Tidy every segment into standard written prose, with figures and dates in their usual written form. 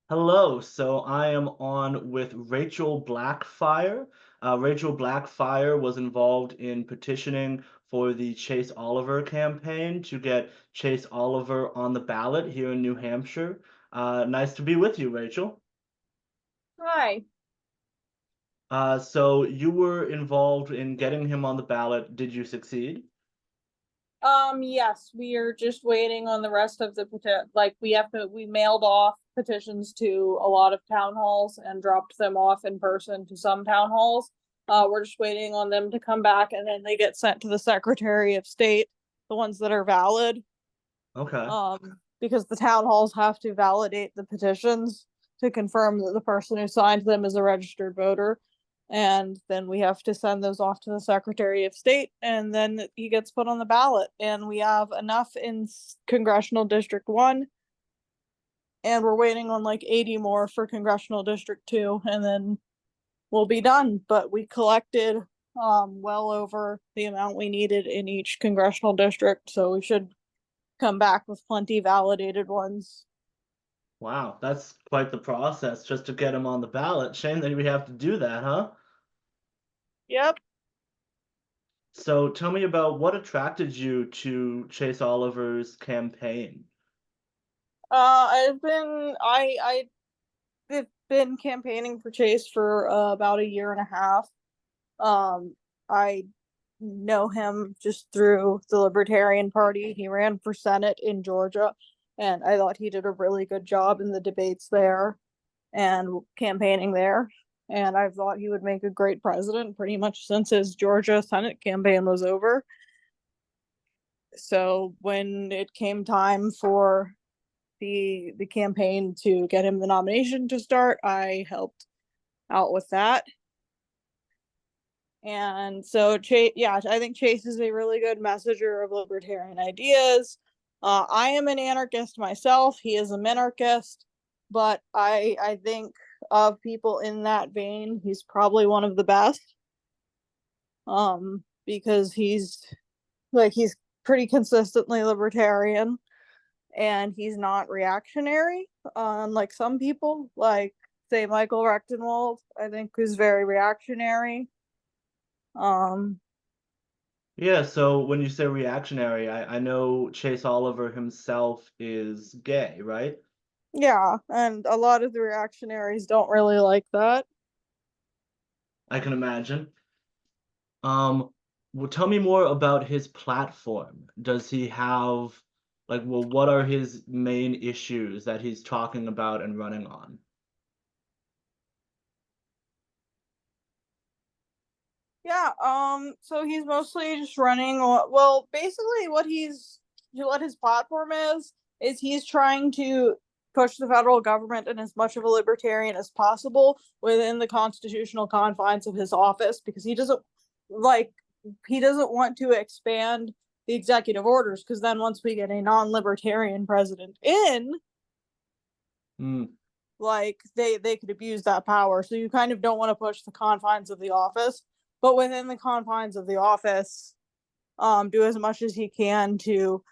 Hello, so I am on with Rachel Blackfyre. Rachel Blackfyre was involved in petitioning for the Chase Oliver campaign to get Chase Oliver on the ballot here in New Hampshire. Nice to be with you, Rachel. Hi. So you were involved in getting him on the ballot. Did you succeed? Yes, we are just waiting on the rest of the we mailed off petitions to a lot of town halls and dropped them off in person to some town halls. We're just waiting on them to come back and then they get sent to the Secretary of State, the ones that are valid. Okay. Because the town halls have to validate the petitions to confirm that the person who signed them is a registered voter. And then we have to send those off to the Secretary of State, and then he gets put on the ballot. And we have enough in Congressional District 1, and we're waiting on like 80 more for Congressional District 2, and then we'll be done. But we collected well over the amount we needed in each congressional district, so we should come back with plenty validated ones. Wow, that's quite the process just to get him on the ballot. Shame that we have to do that, huh? Yep. So tell me about what attracted you to Chase Oliver's campaign. I've been campaigning for Chase for about a year and a half. I know him just through the Libertarian Party. He ran for Senate in Georgia, and I thought he did a really good job in the debates there and campaigning there. And I thought he would make a great president pretty much since his Georgia Senate campaign was over. So when it came time for the campaign to get him the nomination to start, I helped out with that. And so Chase, yeah, I think Chase is a really good messenger of libertarian ideas. I am an anarchist myself. He is a minarchist, but I think of people in that vein, he's probably one of the best. Because he's pretty consistently libertarian, and he's not reactionary, unlike some people, like say Michael Rechtenwald, I think is very reactionary. Um, Yeah, so when you say reactionary, I know Chase Oliver himself is gay, right? yeah, and a lot of the reactionaries don't really like that. I can imagine. Um, well, tell me more about his platform. Does he have, like, well, what are his main issues that he's talking about and running on? Yeah, so he's mostly just running, well, basically what his platform is he's trying to push the federal government in as much of a libertarian as possible within the constitutional confines of his office, because like he doesn't want to expand the executive orders, because then once we get a non-libertarian president in, Hmm. like they could abuse that power. So you kind of don't want to push the confines of the office, but within the confines of the office, do as much as he can to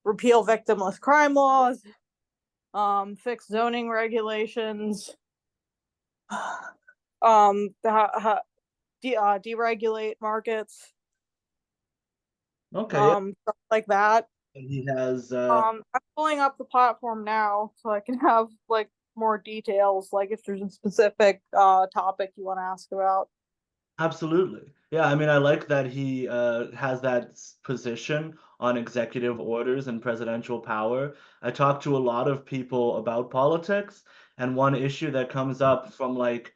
repeal victimless crime laws, fix zoning regulations, deregulate markets, Okay, yeah. stuff like that. And he has I'm pulling up the platform now so I can have like more details, like if there's a specific topic you want to ask about. absolutely. Yeah, I mean, I like that he has that position on executive orders and presidential power. I talk to a lot of people about politics, and one issue that comes up from like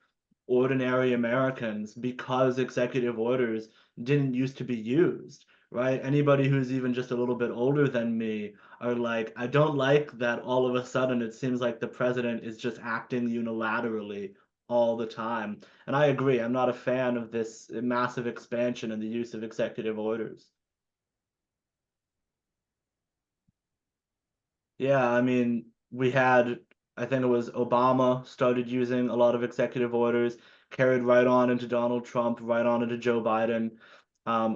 ordinary Americans because executive orders didn't used to be used, right? Anybody who's even just a little bit older than me are like, I don't like that all of a sudden it seems like the president is just acting unilaterally all the time. And I agree, I'm not a fan of this massive expansion in the use of executive orders. Yeah, I mean, we had, I think it was Obama started using a lot of executive orders, carried right on into Donald Trump, right on into Joe Biden.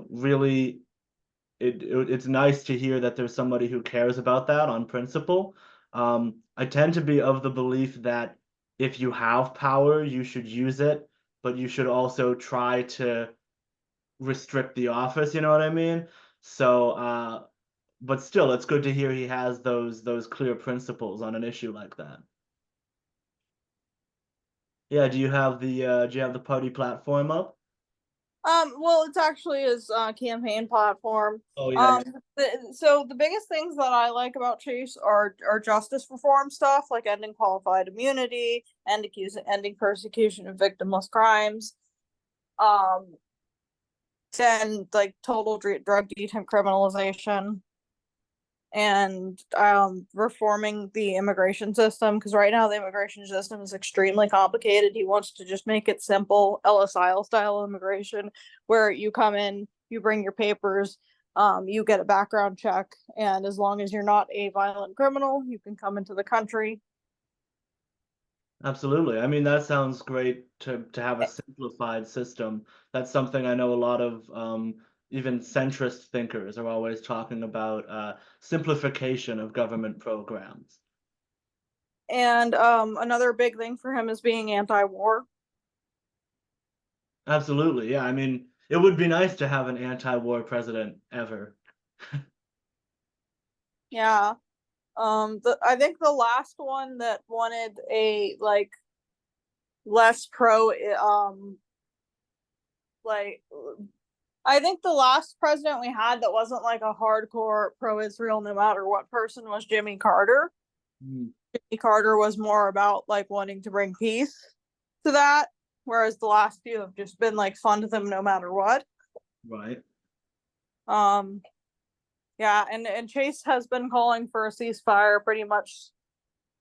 Really, it's nice to hear that there's somebody who cares about that on principle. I tend to be of the belief that if you have power, you should use it, but you should also try to restrict the office, you know what I mean? So, but still, it's good to hear he has those clear principles on an issue like that. Yeah, do you have the party platform up? Well, it's actually his campaign platform. Oh yeah, Um, yeah. so the biggest things that I like about Chase are justice reform stuff, like ending qualified immunity, ending persecution of victimless crimes, um, then like total drug decriminalization, and reforming the immigration system, because right now the immigration system is extremely complicated. He wants to just make it simple, LSI style immigration, where you come in, you bring your papers, you get a background check, and as long as you're not a violent criminal, you can come into the country. Absolutely. I mean, that sounds great to have a simplified system. That's something I know a lot of even centrist thinkers are always talking about simplification of government programs. And another big thing for him is being anti-war. Absolutely. Yeah. I mean, it would be nice to have an anti-war president ever. Yeah. I think the last one that wanted a like less pro like I think the last president we had that wasn't like a hardcore pro-Israel no matter what person was Jimmy Carter. Mm, Jimmy Carter was more about like wanting to bring peace to that, whereas the last few have just been like fun to them no matter what. right. Um yeah, and Chase has been calling for a ceasefire pretty much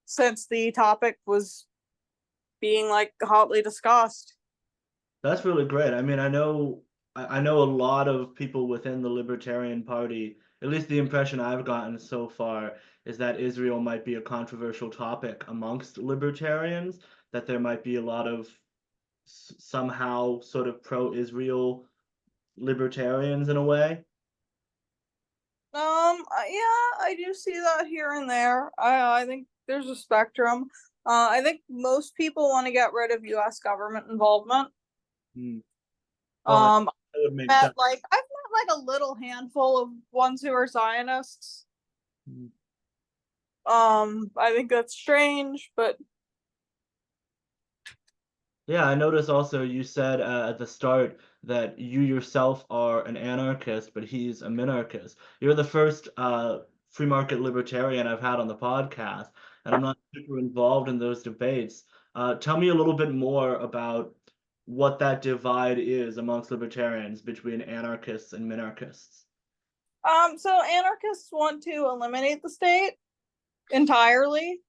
since the topic was being like hotly discussed. That's really great. I mean, I know a lot of people within the Libertarian Party, at least the impression I've gotten so far is that Israel might be a controversial topic amongst libertarians, that there might be a lot of somehow sort of pro-Israel libertarians in a way. Yeah, I do see that here and there. I think there's a spectrum. I think most people want to get rid of U.S. government involvement. Hmm. Well, Um, that would make sense. I've met like a little handful of ones who are Zionists. Hmm. I think that's strange, but Yeah, I noticed also you said at the start that you yourself are an anarchist, but he's a minarchist. You're the first free market libertarian I've had on the podcast, and I'm not super involved in those debates. Tell me a little bit more about what that divide is amongst libertarians between anarchists and minarchists. so anarchists want to eliminate the state entirely,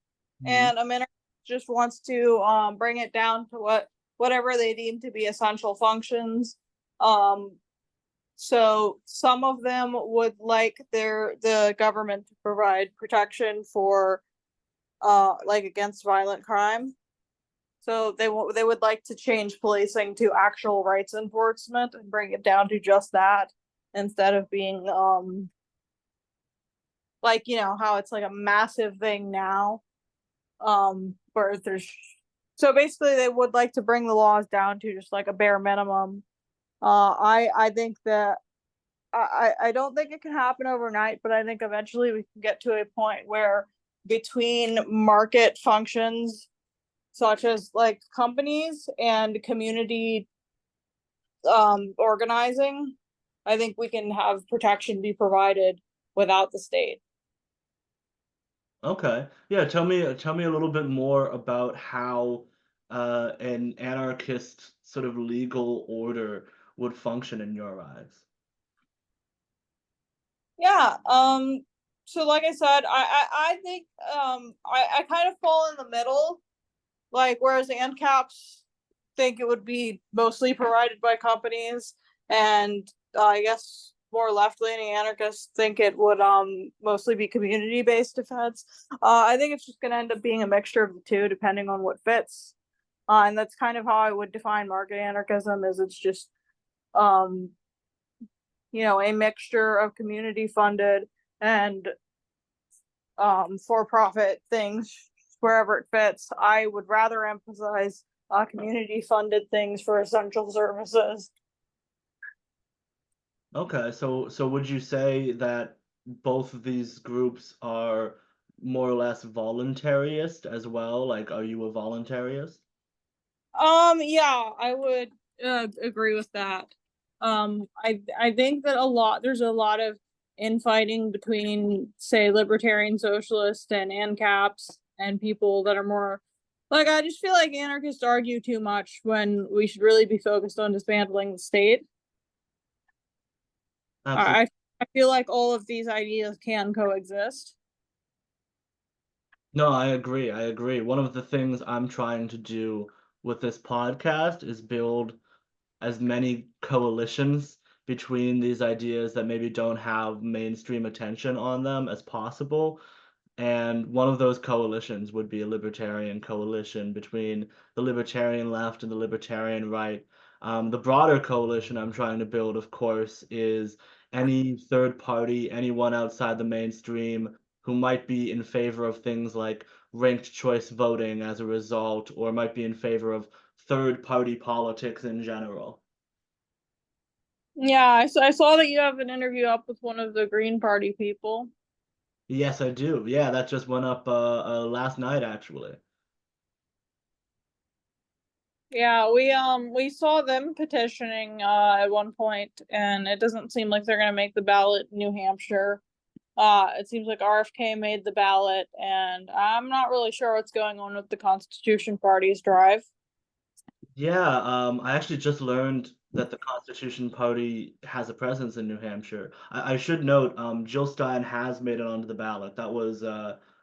Mhm. and a minarchist just wants to bring it down to whatever they deem to be essential functions. Um, So some of them would like the government to provide protection for like against violent crime. So they would like to change policing to actual rights enforcement and bring it down to just that instead of being like how it's like a massive thing now. Where there's so basically they would like to bring the laws down to just like a bare minimum. I think that I don't think it can happen overnight, but I think eventually we can get to a point where between market functions such as like companies and community organizing, I think we can have protection be provided without the state. Okay. Yeah, tell me a little bit more about how an anarchist sort of legal order would function in your eyes. Yeah. So like I said, I think I kind of fall in the middle. Like whereas ANCAPs think it would be mostly provided by companies, and I guess more left-leaning anarchists think it would mostly be community-based defense. I think it's just going to end up being a mixture of the two, depending on what fits. And that's kind of how I would define market anarchism: is it's just um, a mixture of community-funded and for-profit things wherever it fits. I would rather emphasize community-funded things for essential services. Okay, so would you say that both of these groups are more or less voluntarist as well? Like, are you a voluntarist? Yeah, I would agree with that. I think that there's a lot of infighting between, say, libertarian socialists and ANCAPs and people that are more like, I just feel like anarchists argue too much when we should really be focused on dismantling the state. Absolutely. I feel like all of these ideas can coexist. No, I agree. I agree. One of the things I'm trying to do with this podcast is build as many coalitions between these ideas that maybe don't have mainstream attention on them as possible. And one of those coalitions would be a libertarian coalition between the libertarian left and the libertarian right. The broader coalition I'm trying to build, of course, is any third party, anyone outside the mainstream who might be in favor of things like ranked choice voting as a result, or might be in favor of third party politics in general. Yeah, I saw that you have an interview up with one of the Green Party people. Yes, I do. Yeah, that just went up last night, actually. Yeah, we saw them petitioning at one point, and it doesn't seem like they're gonna make the ballot in New Hampshire. It seems like RFK made the ballot, and I'm not really sure what's going on with the Constitution Party's drive. Yeah, I actually just learned that the Constitution Party has a presence in New Hampshire. I should note, Jill Stein has made it onto the ballot. That was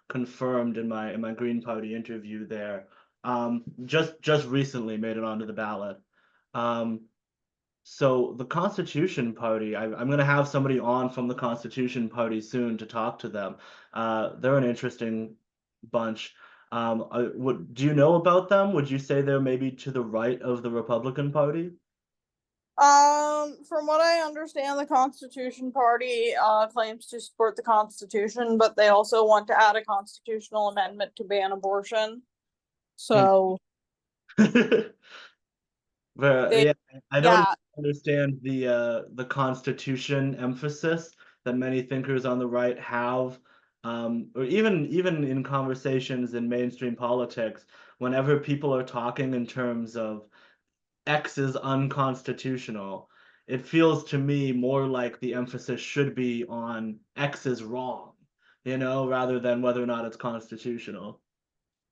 confirmed in my Green Party interview there. Just recently made it onto the ballot. Um, so the Constitution Party, I'm going to have somebody on from the Constitution Party soon to talk to them. They're an interesting bunch. Do you know about them? Would you say they're maybe to the right of the Republican Party? From what I understand, the Constitution Party claims to support the Constitution, but they also want to add a constitutional amendment to ban abortion. So But they, yeah, I don't yeah, understand the Constitution emphasis that many thinkers on the right have, or even in conversations in mainstream politics, whenever people are talking in terms of X is unconstitutional, it feels to me more like the emphasis should be on X is wrong, rather than whether or not it's constitutional.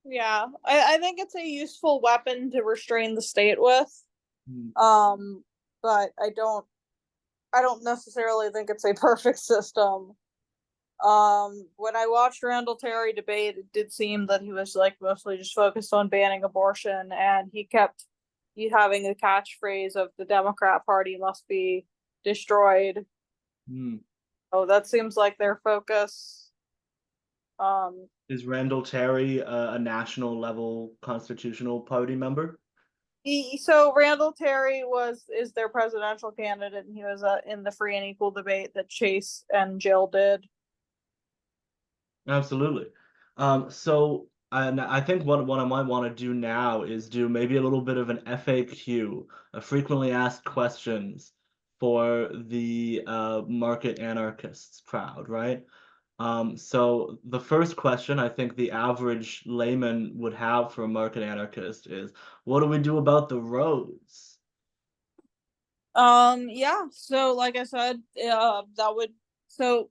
yeah. I think it's a useful weapon to restrain the state with. Hmm. Um, but I don't necessarily think it's a perfect system. When I watched Randall Terry debate, it did seem that he was like mostly just focused on banning abortion, and he kept having the catchphrase of the Democrat Party must be destroyed. Hmm. So that seems like their focus. Um, Is Randall Terry a national level constitutional party member? so Randall Terry is their presidential candidate, and he was in the free and equal debate that Chase and Jill did. Absolutely. So and I think what I might want to do now is do maybe a little bit of an FAQ, a frequently asked questions for the market anarchists crowd, right? So the first question I think the average layman would have for a market anarchist is, what do we do about the roads? Yeah. So, like I said, that would so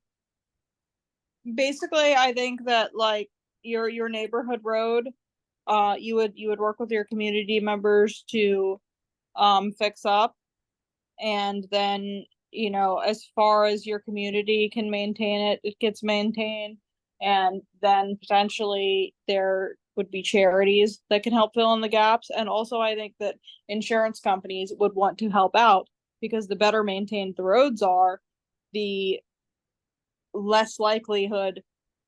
basically, I think that like your neighborhood road, you would work with your community members to fix up, and then as far as your community can maintain it, it gets maintained, and then potentially there would be charities that can help fill in the gaps, and also I think that insurance companies would want to help out because the better maintained the roads are, the less likelihood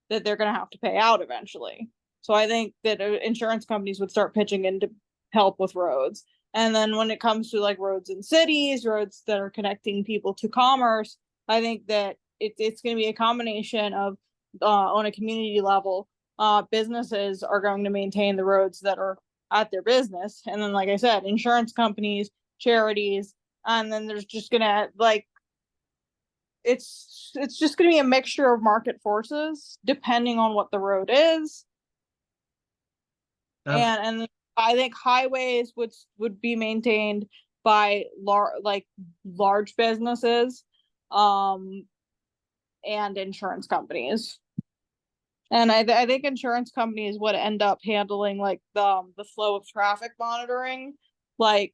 that they're going to have to pay out eventually. So I think that insurance companies would start pitching in to help with roads. And then when it comes to like roads in cities, roads that are connecting people to commerce, I think that it's going to be a combination of on a community level, businesses are going to maintain the roads that are at their business. And then, like I said, insurance companies, charities, and then there's just gonna like it's just gonna be a mixture of market forces depending on what the road is. Abs- And I think highways would be maintained by large businesses, um, and insurance companies. And I think insurance companies would end up handling like the flow of traffic monitoring. Like,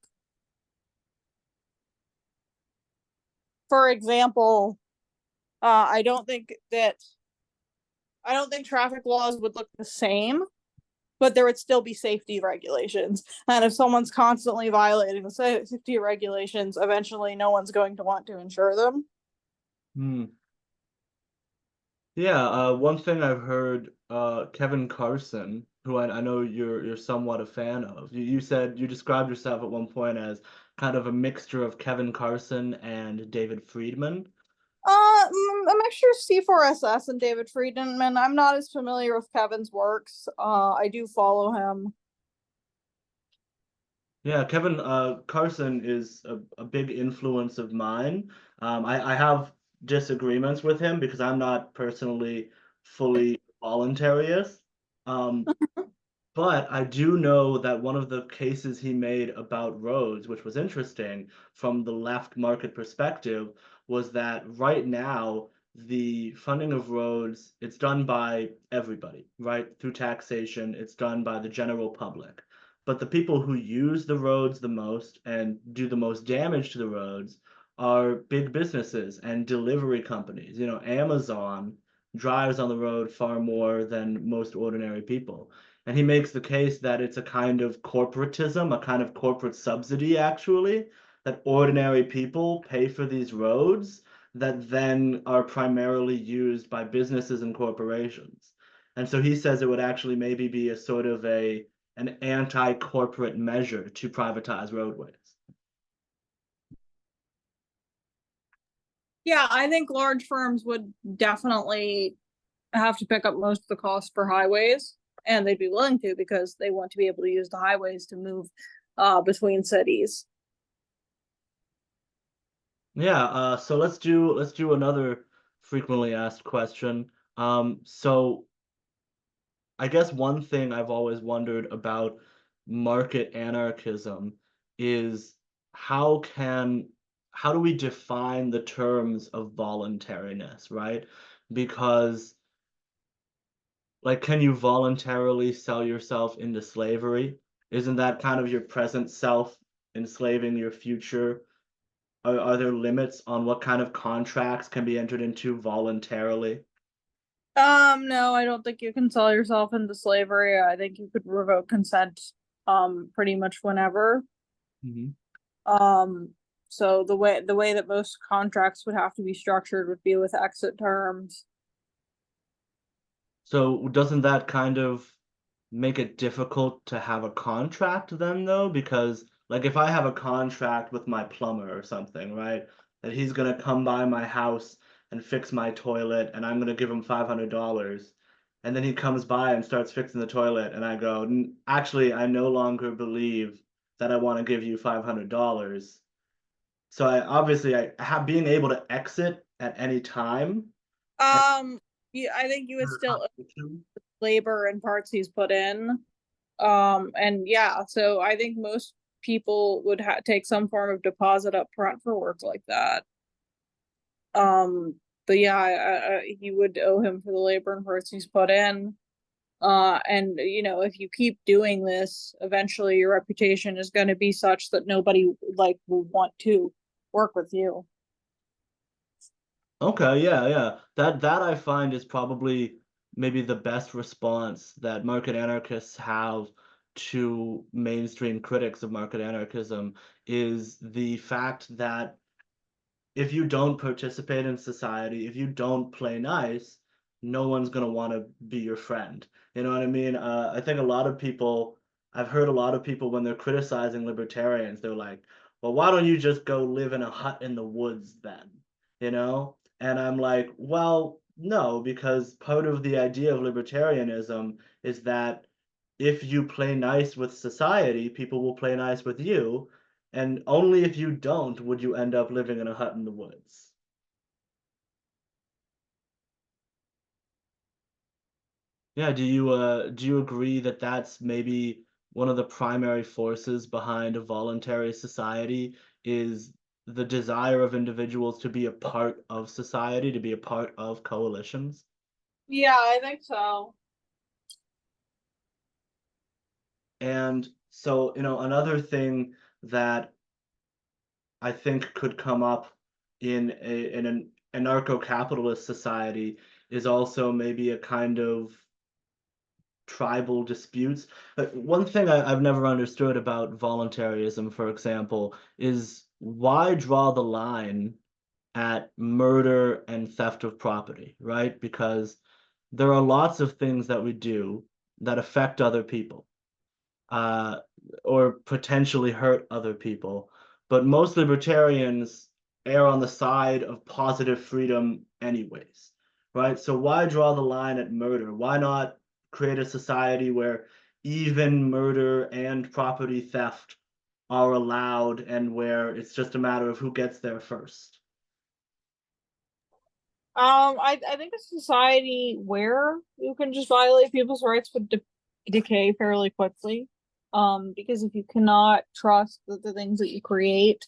for example, I don't think that I don't think traffic laws would look the same, but there would still be safety regulations. And if someone's constantly violating the safety regulations, eventually no one's going to want to insure them. hmm. Yeah, one thing I've heard, Kevin Carson, who I know you're somewhat a fan of. You said you described yourself at one point as kind of a mixture of Kevin Carson and David Friedman. A mixture of C4SS and David Friedman. I'm not as familiar with Kevin's works. I do follow him. Yeah, Kevin Carson is a big influence of mine. I have disagreements with him because I'm not personally fully voluntarist. Um, But I do know that one of the cases he made about roads, which was interesting from the left market perspective, was that right now the funding of roads, it's done by everybody, right? Through taxation, it's done by the general public. But the people who use the roads the most and do the most damage to the roads are big businesses and delivery companies. You know, Amazon drives on the road far more than most ordinary people. And he makes the case that it's a kind of corporatism, a kind of corporate subsidy, actually, that ordinary people pay for these roads that then are primarily used by businesses and corporations. And so he says it would actually maybe be a sort of an anti-corporate measure to privatize roadways. Yeah, I think large firms would definitely have to pick up most of the cost for highways, and they'd be willing to because they want to be able to use the highways to move between cities. Yeah, so let's do another frequently asked question. So I guess one thing I've always wondered about market anarchism is how can how do we define the terms of voluntariness, right? Because like can you voluntarily sell yourself into slavery? Isn't that kind of your present self enslaving your future? Are there limits on what kind of contracts can be entered into voluntarily? No, I don't think you can sell yourself into slavery. I think you could revoke consent pretty much whenever. Mhm. Um, so the way that most contracts would have to be structured would be with exit terms. So doesn't that kind of make it difficult to have a contract then though? Because like if I have a contract with my plumber or something, right? That he's gonna come by my house and fix my toilet and I'm gonna give him $500. And then he comes by and starts fixing the toilet and I go, Actually, I no longer believe that I want to give you $500." So I obviously I have being able to exit at any time and Um, yeah, I think you would still owe labor and parts he's put in. And yeah, so I think most people would take some form of deposit up front for work like that. But yeah, you would owe him for the labor and parts he's put in. And if you keep doing this, eventually your reputation is going to be such that nobody like will want to work with you. Okay, yeah, yeah. That I find is probably maybe the best response that market anarchists have to mainstream critics of market anarchism is the fact that if you don't participate in society, if you don't play nice, no one's gonna want to be your friend. You know what I mean? I think a lot of people, I've heard a lot of people when they're criticizing libertarians, they're like, "Well, why don't you just go live in a hut in the woods then?" You know? And I'm like, well, No, because part of the idea of libertarianism is that if you play nice with society, people will play nice with you, and only if you don't would you end up living in a hut in the woods. Yeah, do you agree that that's maybe one of the primary forces behind a voluntary society is the desire of individuals to be a part of society, to be a part of coalitions? Yeah, I think so. And so, another thing that I think could come up in an anarcho-capitalist society is also maybe a kind of tribal disputes. One thing I've never understood about voluntarism, for example, is why draw the line at murder and theft of property, right? Because there are lots of things that we do that affect other people, uh, or potentially hurt other people. But most libertarians err on the side of positive freedom, anyways, right? So why draw the line at murder? Why not create a society where even murder and property theft are allowed and where it's just a matter of who gets there first? I think a society where you can just violate people's rights would decay fairly quickly. Because if you cannot trust that the things that you create,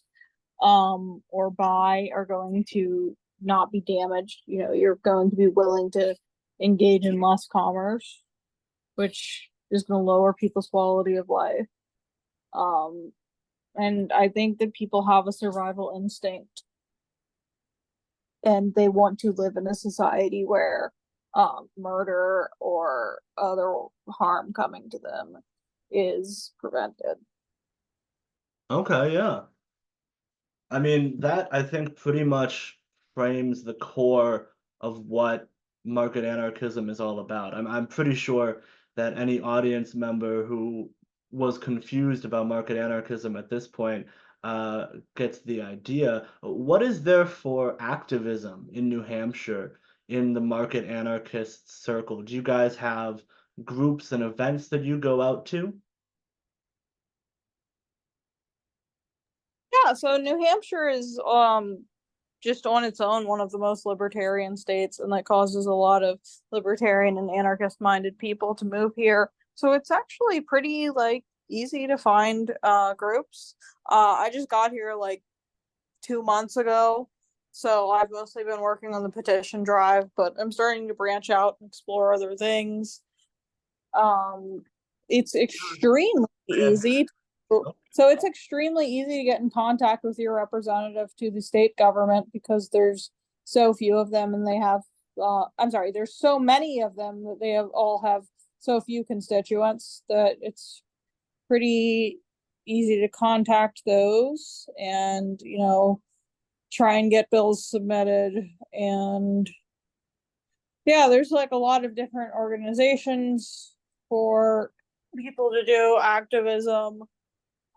or buy are going to not be damaged, you're going to be willing to engage in less commerce, which is going to lower people's quality of life. Um, and I think that people have a survival instinct and they want to live in a society where murder or other harm coming to them is prevented. Okay, yeah. I mean, that I think pretty much frames the core of what market anarchism is all about. I'm pretty sure that any audience member who was confused about market anarchism at this point gets the idea. What is there for activism in New Hampshire in the market anarchist circle? Do you guys have groups and events that you go out to? Yeah, so New Hampshire is just on its own one of the most libertarian states, and that causes a lot of libertarian and anarchist minded people to move here. So it's actually pretty like easy to find groups. I just got here like 2 months ago, so I've mostly been working on the petition drive, but I'm starting to branch out and explore other things. Um, it's extremely easy. So it's extremely easy to get in contact with your representative to the state government because there's so few of them, and they have. I'm sorry, there's so many of them that they all have so few constituents that it's pretty easy to contact those and try and get bills submitted. And yeah, there's like a lot of different organizations for people to do activism.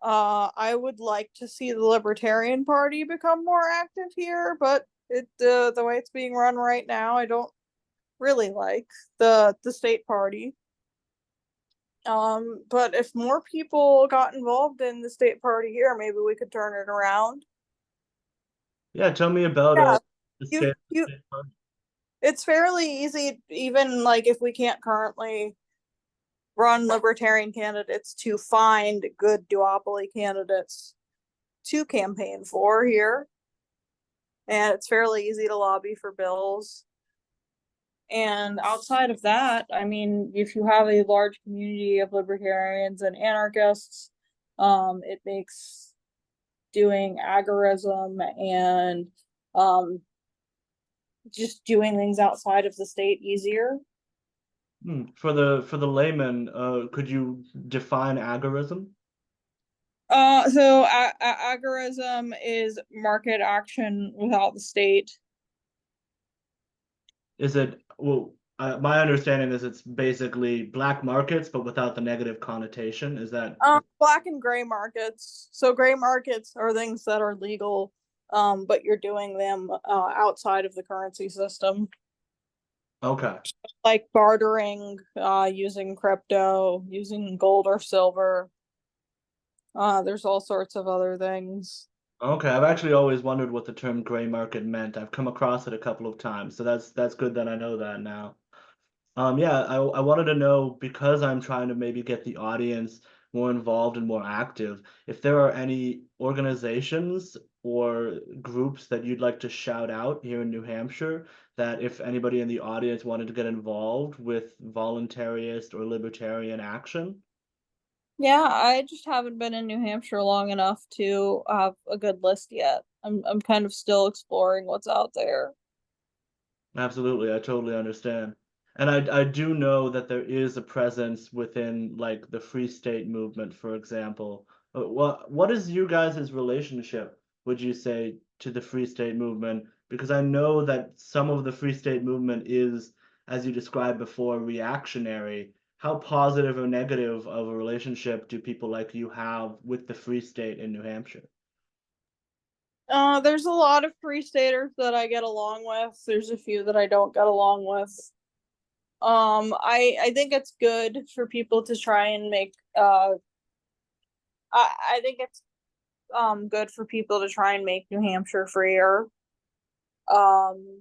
I would like to see the Libertarian Party become more active here, but the way it's being run right now, I don't really like the state party. But if more people got involved in the state party here, maybe we could turn it around. Yeah, tell me about Yeah, the you state. you it's fairly easy, even like if we can't currently run libertarian candidates, to find good duopoly candidates to campaign for here. And it's fairly easy to lobby for bills. And outside of that, I mean, if you have a large community of libertarians and anarchists, it makes doing agorism and just doing things outside of the state easier. For the layman, could you define agorism? So agorism is market action without the state. Is it well? My understanding is it's basically black markets, but without the negative connotation. Is that Black and gray markets. So gray markets are things that are legal, but you're doing them outside of the currency system. Okay. like bartering, using crypto, using gold or silver. There's all sorts of other things. Okay, I've actually always wondered what the term gray market meant. I've come across it a couple of times, so that's good that I know that now. Yeah, I wanted to know because I'm trying to maybe get the audience more involved and more active, if there are any organizations or groups that you'd like to shout out here in New Hampshire, that if anybody in the audience wanted to get involved with voluntarist or libertarian action. Yeah, I just haven't been in New Hampshire long enough to have a good list yet. I'm kind of still exploring what's out there. Absolutely, I totally understand. And I do know that there is a presence within like the Free State movement, for example. What is you guys' relationship, would you say, to the Free State movement? Because I know that some of the Free State movement is, as you described before, reactionary. How positive or negative of a relationship do people like you have with the Free State in New Hampshire? There's a lot of free staters that I get along with. There's a few that I don't get along with. I think it's good for people to try and make I think it's good for people to try and make New Hampshire freer. Um,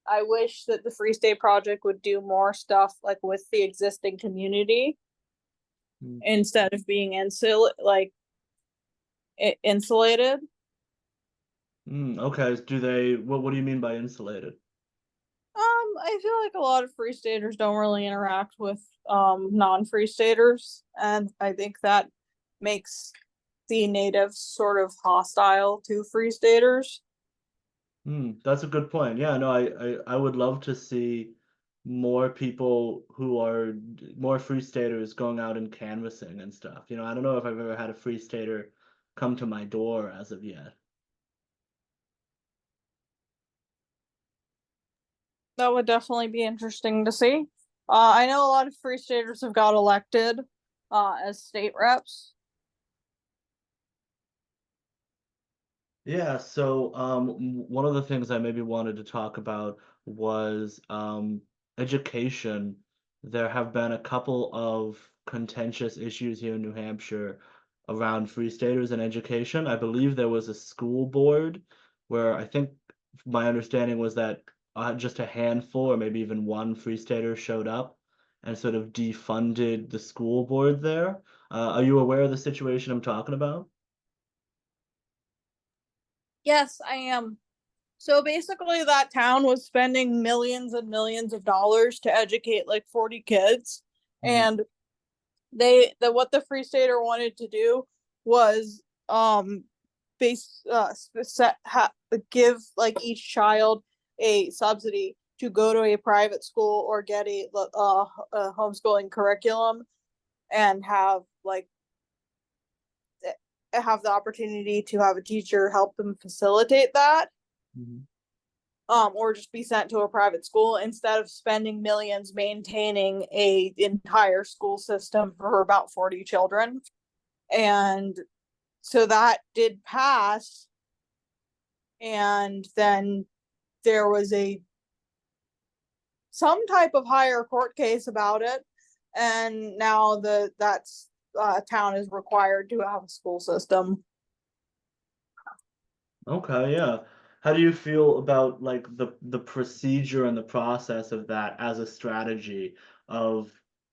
I wish that the Free State Project would do more stuff like with the existing community instead of being insulated. Okay, do they, what do you mean by insulated? I feel like a lot of free staters don't really interact with non-free staters, and I think that makes the natives sort of hostile to free staters. That's a good point. Yeah, no, I would love to see more people who are more free staters going out and canvassing and stuff. I don't know if I've ever had a free stater come to my door as of yet. That would definitely be interesting to see. I know a lot of free staters have got elected as state reps. Yeah, so one of the things I maybe wanted to talk about was education. There have been a couple of contentious issues here in New Hampshire around free staters and education. I believe there was a school board where I think my understanding was that just a handful or maybe even one free stater showed up and sort of defunded the school board there. Are you aware of the situation I'm talking about? Yes, I am. So basically, that town was spending millions and millions of dollars to educate like 40 kids, Mhm. and what the Free Stater wanted to do was base set give like each child a subsidy to go to a private school or get a homeschooling curriculum and have the opportunity to have a teacher help them facilitate that, Mhm. or just be sent to a private school instead of spending millions maintaining a entire school system for about 40 children. And so that did pass, and then there was a some type of higher court case about it, and now that's town is required to have a school system. Okay, yeah. How do you feel about like the procedure and the process of that as a strategy of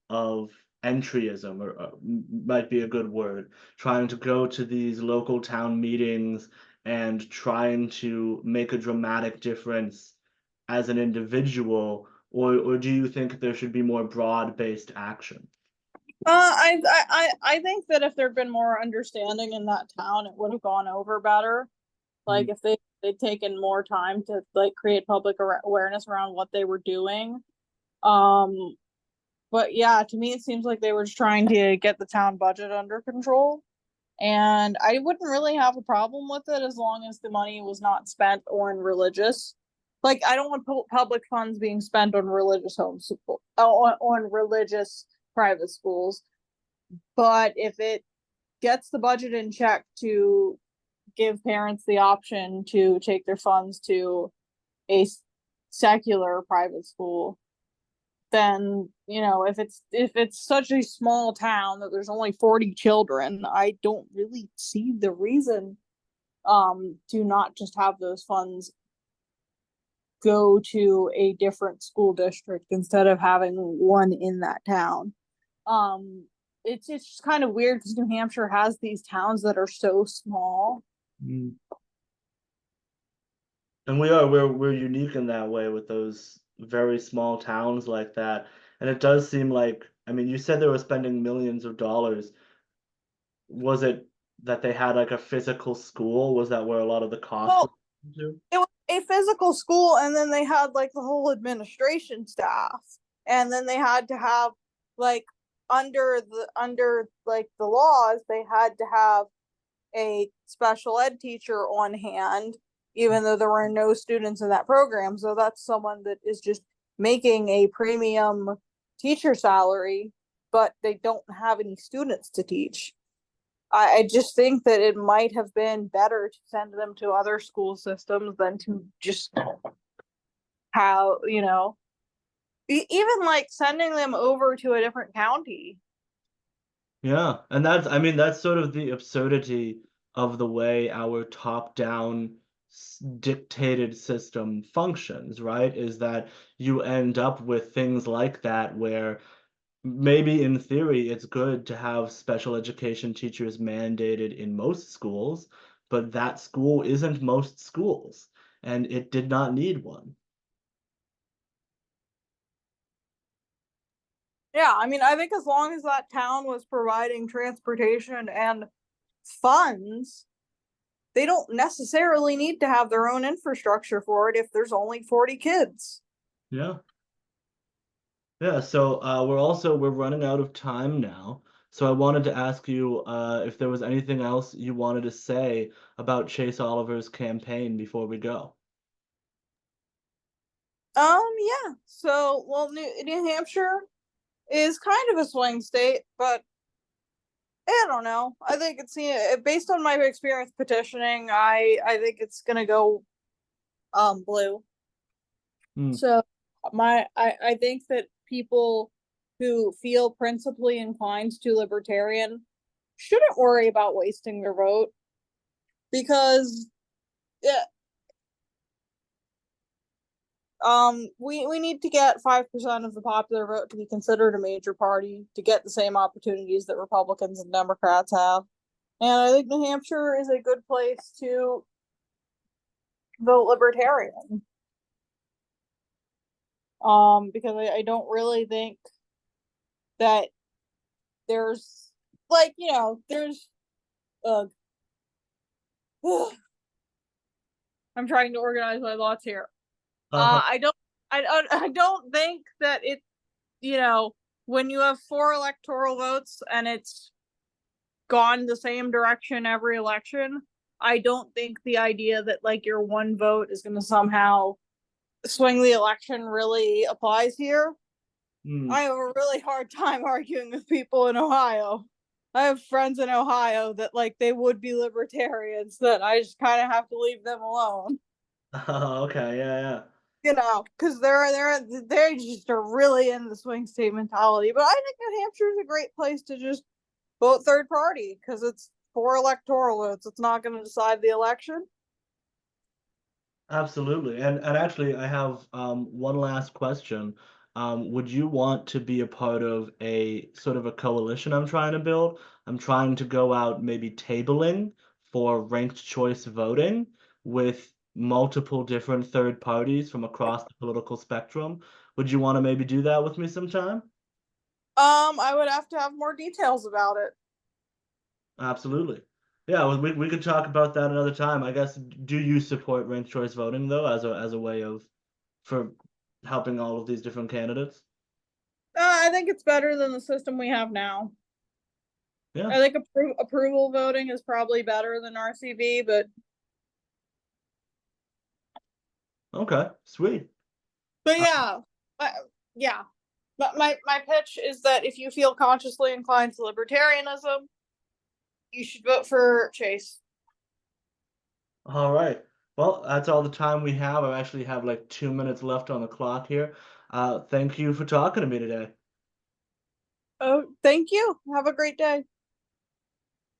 of entryism, or might be a good word, trying to go to these local town meetings and trying to make a dramatic difference as an individual, or do you think there should be more broad-based action? I think that if there'd been more understanding in that town, it would have gone over better. Like if they'd taken more time to like create public awareness around what they were doing. Um, but yeah, to me, it seems like they were just trying to get the town budget under control. And I wouldn't really have a problem with it as long as the money was not spent on religious. Like, I don't want public funds being spent on religious homes, on religious private schools. But if it gets the budget in check to give parents the option to take their funds to a secular private school, then if it's such a small town that there's only 40 children, I don't really see the reason to not just have those funds go to a different school district instead of having one in that town. Um, it's just kind of weird because New Hampshire has these towns that are so small. Mm. And we're unique in that way with those very small towns like that. And it does seem like, I mean, you said they were spending millions of dollars. Was it that they had like a physical school? Was that where a lot of the costs were Well, to? it was a physical school, and then they had like the whole administration staff, and then they had to have like under like the laws, they had to have a special ed teacher on hand, even though there were no students in that program. So that's someone that is just making a premium teacher salary, but they don't have any students to teach. I just think that it might have been better to send them to other school systems than to just how, even like sending them over to a different county. Yeah, and that's, I mean, that's sort of the absurdity of the way our top-down dictated system functions, right? Is that you end up with things like that where maybe in theory it's good to have special education teachers mandated in most schools, but that school isn't most schools, and it did not need one. Yeah, I mean, I think as long as that town was providing transportation and funds, they don't necessarily need to have their own infrastructure for it if there's only 40 kids. Yeah. Yeah, so we're running out of time now. So I wanted to ask you if there was anything else you wanted to say about Chase Oliver's campaign before we go. Yeah. So, well, New Hampshire is kind of a swing state, but I don't know. I think it's based on my experience petitioning. I think it's gonna go blue. Hmm. So I think that people who feel principally inclined to libertarian shouldn't worry about wasting their vote because yeah, we need to get 5% of the popular vote to be considered a major party to get the same opportunities that Republicans and Democrats have. And I think New Hampshire is a good place to vote libertarian. Because I don't really think that there's like, there's uh I'm trying to organize my thoughts here. Uh-huh. I don't I don't think that it, you know, when you have four electoral votes and it's gone the same direction every election, I don't think the idea that like your one vote is going to somehow swing the election really applies here. Hmm. I have a really hard time arguing with people in Ohio. I have friends in Ohio that like they would be libertarians that I just kind of have to leave them alone. Okay, yeah, yeah. Because they just are really in the swing state mentality. But I think New Hampshire is a great place to just vote third party because it's four electoral votes. It's not going to decide the election. Absolutely. And actually I have one last question. Would you want to be a part of a sort of a coalition I'm trying to build? I'm trying to go out maybe tabling for ranked choice voting with multiple different third parties from across the political spectrum. Would you want to maybe do that with me sometime? I would have to have more details about it. Absolutely. Yeah, well, we could talk about that another time. I guess, do you support ranked choice voting though as a way of for helping all of these different candidates? I think it's better than the system we have now. Yeah. I think approval voting is probably better than RCV, Okay. Sweet. but yeah, yeah. But my pitch is that if you feel consciously inclined to libertarianism, you should vote for Chase. All right. Well, that's all the time we have. I actually have like 2 minutes left on the clock here. Thank you for talking to me today. Oh, thank you. Have a great day.